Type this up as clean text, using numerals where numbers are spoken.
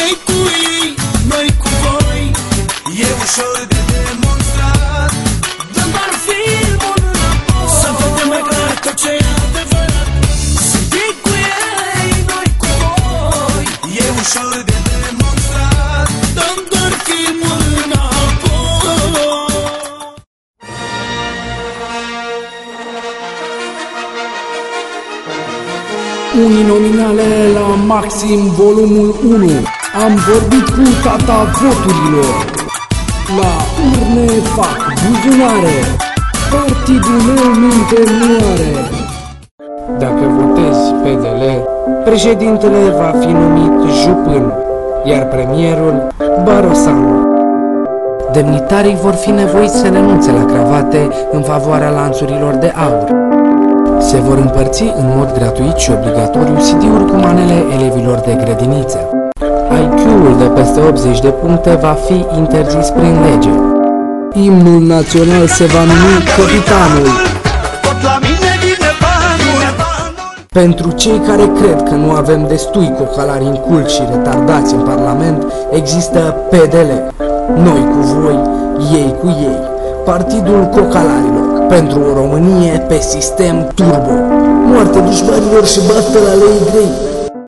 Ei cu ei, noi cu voi. E ușor de demonstrat. Dăm doar filmul înapoi să vedem mai clar tot ce e adevărat. Sunt ei cu ei, noi cu voi. E ușor de demonstrat. Dăm doar filmul înapoi. Uninominale la Maxim, volumul 1. Am vorbit cu tata voturilor. La urne fac buzunare. Partidul meu minte nu are. Dacă votezi PDL, președintele va fi numit Jupân, iar premierul Barosanu. Demnitarii vor fi nevoiți să renunțe la cravate în favoarea lanțurilor de aur. Se vor împărți în mod gratuit și obligatoriu CD-uri cu manele elevilor de grădiniță. IQ-ul de peste 80 de puncte va fi interzis prin lege. Imnul național se va numi Capitanul. Pentru cei care cred că nu avem destui cocalari inculți și retardați în Parlament, există PDL. Noi cu voi, ei cu ei. Partidul Cocalarilor. Pentru o Românie pe sistem turbo. Moarte dușmanilor și baftă la lei grei.